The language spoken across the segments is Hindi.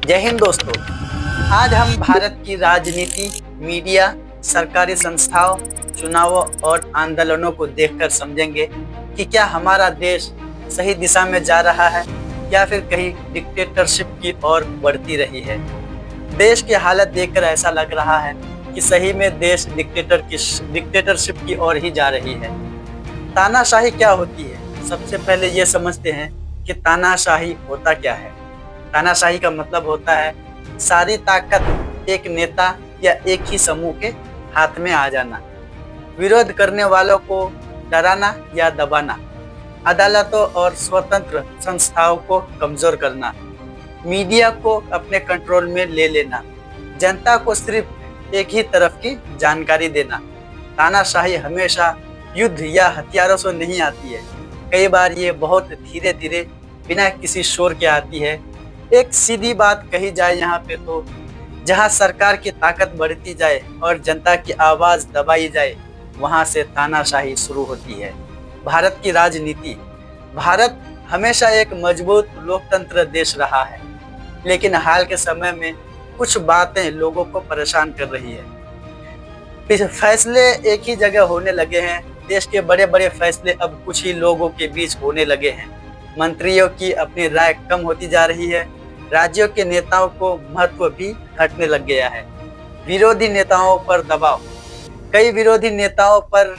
जय हिंद दोस्तों। आज हम भारत की राजनीति, मीडिया, सरकारी संस्थाओं, चुनावों और आंदोलनों को देखकर समझेंगे कि क्या हमारा देश सही दिशा में जा रहा है या फिर कहीं डिक्टेटरशिप की ओर बढ़ती रही है। देश की हालत देखकर ऐसा लग रहा है कि सही में देश डिक्टेटरशिप की ओर ही जा रही है। तानाशाही क्या होती है? सबसे पहले ये समझते हैं कि तानाशाही होता क्या है। तानाशाही का मतलब होता है सारी ताकत एक नेता या एक ही समूह के हाथ में आ जाना, विरोध करने वालों को डराना या दबाना, अदालतों और स्वतंत्र संस्थाओं को कमजोर करना, मीडिया को अपने कंट्रोल में ले लेना, जनता को सिर्फ एक ही तरफ की जानकारी देना। तानाशाही हमेशा युद्ध या हथियारों से नहीं आती है। कई बार ये बहुत धीरे धीरे बिना किसी शोर के आती है। एक सीधी बात कही जाए यहाँ पे तो, जहाँ सरकार की ताकत बढ़ती जाए और जनता की आवाज दबाई जाए, वहाँ से तानाशाही शुरू होती है। भारत की राजनीति। भारत हमेशा एक मजबूत लोकतंत्र देश रहा है, लेकिन हाल के समय में कुछ बातें लोगों को परेशान कर रही है। फैसले एक ही जगह होने लगे हैं। देश के बड़े बड़े फैसले अब कुछ ही लोगों के बीच होने लगे हैं। मंत्रियों की अपनी राय कम होती जा रही है। राज्यों के नेताओं को महत्व भी घटने लग गया है। विरोधी नेताओं पर दबाव। कई विरोधी नेताओं पर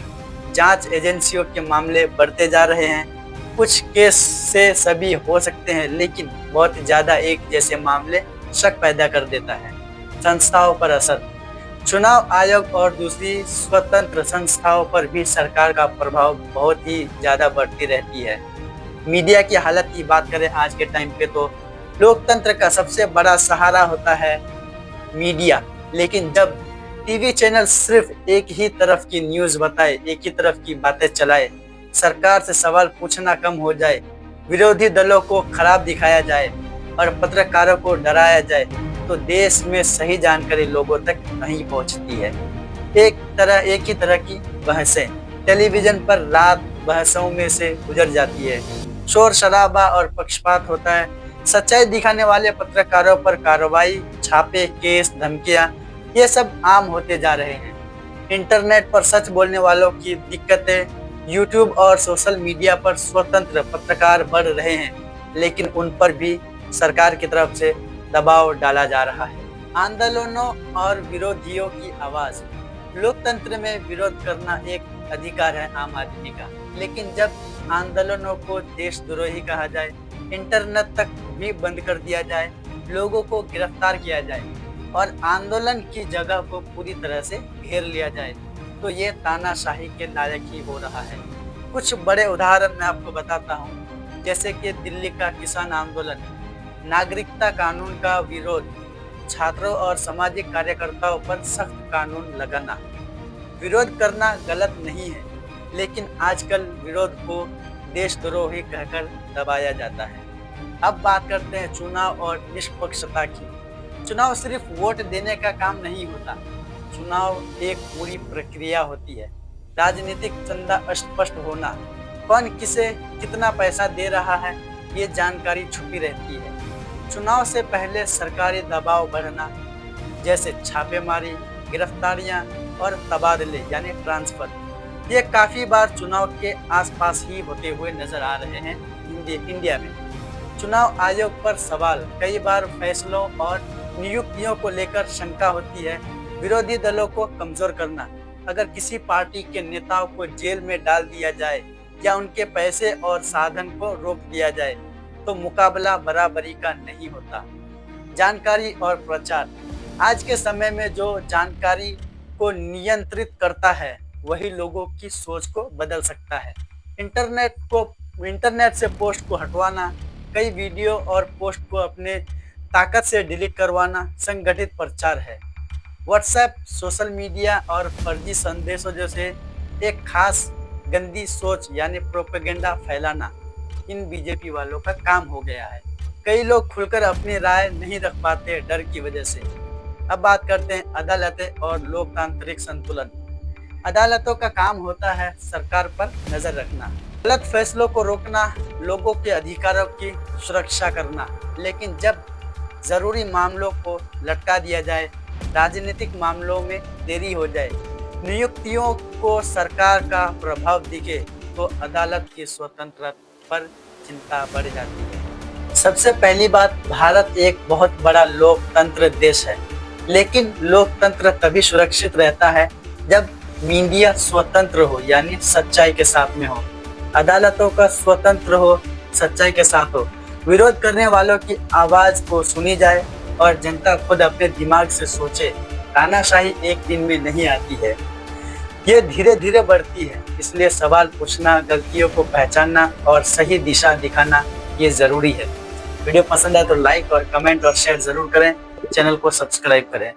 जांच एजेंसियों के मामले बढ़ते जा रहे हैं। कुछ केस से सभी हो सकते हैं, लेकिन बहुत ज्यादा एक जैसे मामले शक पैदा कर देता है। संस्थाओं पर असर। चुनाव आयोग और दूसरी स्वतंत्र संस्थाओं पर भी सरकार का प्रभाव बहुत ही ज्यादा बढ़ती रहती है। मीडिया की हालत की बात करें आज के टाइम पे तो लोकतंत्र का सबसे बड़ा सहारा होता है मीडिया, लेकिन जब टीवी चैनल सिर्फ एक ही तरफ की न्यूज़ बताए, एक ही तरफ की बातें चलाए, सरकार से सवाल पूछना कम हो जाए, विरोधी दलों को खराब दिखाया जाए और पत्रकारों को डराया जाए, तो देश में सही जानकारी लोगों तक नहीं पहुंचती है। एक ही तरह की बहसें टेलीविजन पर रात बहसों में से गुजर जाती है। शोर शराबा और पक्षपात होता है। सच्चाई दिखाने वाले पत्रकारों पर कार्रवाई, छापे, केस, धमकियां, ये सब आम होते जा रहे हैं। इंटरनेट पर सच बोलने वालों की दिक्कतें। यूट्यूब और सोशल मीडिया पर स्वतंत्र पत्रकार बढ़ रहे हैं, लेकिन उन पर भी सरकार की तरफ से दबाव डाला जा रहा है। आंदोलनों और विरोधियों की आवाज। लोकतंत्र में विरोध करना एक अधिकार है आम आदमी का, लेकिन जब आंदोलनों को देशद्रोही कहा जाए, इंटरनेट तक भी बंद कर दिया जाए, लोगों को गिरफ्तार किया जाए और आंदोलन की जगह को पूरी तरह से घेर लिया जाए, तो ये तानाशाही के लायक ही हो रहा है। कुछ बड़े उदाहरण मैं आपको बताता हूँ, जैसे कि दिल्ली का किसान आंदोलन, नागरिकता कानून का विरोध, छात्रों और सामाजिक कार्यकर्ताओं पर सख्त कानून लगाना। विरोध करना गलत नहीं है, लेकिन आजकल विरोध को देशद्रोही कहकर दबाया जाता है। अब बात करते हैं चुनाव और निष्पक्षता की। चुनाव सिर्फ वोट देने का काम नहीं होता। चुनाव एक पूरी प्रक्रिया होती है। राजनीतिक चंदा स्पष्ट होना, कौन किसे कितना पैसा दे रहा है, ये जानकारी छुपी रहती है। चुनाव से पहले सरकारी दबाव बढ़ना, जैसे छापेमारी, गिरफ्तारियां और तबादले यानी ट्रांसफर, ये काफी बार चुनाव के आसपास ही होते हुए नजर आ रहे हैं इंडिया में। चुनाव आयोग पर सवाल। कई बार फैसलों और नियुक्तियों को लेकर शंका होती है। विरोधी दलों को कमजोर करना। अगर किसी पार्टी के नेताओं को जेल में डाल दिया जाए या उनके पैसे और साधन को रोक दिया जाए, तो मुकाबला बराबरी का नहीं होता। जानकारी और प्रचार। आज के समय में जो जानकारी को नियंत्रित करता है, वही लोगों की सोच को बदल सकता है। इंटरनेट से पोस्ट को हटवाना, कई वीडियो और पोस्ट को अपने ताकत से डिलीट करवाना संगठित प्रचार है। व्हाट्सएप, सोशल मीडिया और फर्जी संदेशों जैसे एक खास गंदी सोच यानी प्रोपेगेंडा फैलाना इन बीजेपी वालों का काम हो गया है। कई लोग खुलकर अपनी राय नहीं रख पाते डर की वजह से। अब बात करते हैं अदालतें और लोकतांत्रिक संतुलन। अदालतों का काम होता है सरकार पर नजर रखना, गलत फैसलों को रोकना, लोगों के अधिकारों की सुरक्षा करना, लेकिन जब जरूरी मामलों को लटका दिया जाए, राजनीतिक मामलों में देरी हो जाए, नियुक्तियों को सरकार का प्रभाव दिखे तो अदालत की स्वतंत्रता पर चिंता बढ़ जाती है। सबसे पहली बात, भारत एक बहुत बड़ा लोकतंत्र देश है, लेकिन लोकतंत्र तभी सुरक्षित रहता है जब मीडिया स्वतंत्र हो, यानी सच्चाई के साथ में हो, अदालतों का स्वतंत्र हो, सच्चाई के साथ हो, विरोध करने वालों की आवाज को सुनी जाए और जनता खुद अपने दिमाग से सोचे। तानाशाही एक दिन में नहीं आती है, ये धीरे धीरे बढ़ती है। इसलिए सवाल पूछना, गलतियों को पहचानना और सही दिशा दिखाना ये जरूरी है। वीडियो पसंद आए तो लाइक और कमेंट और शेयर जरूर करें, चैनल को सब्सक्राइब करें।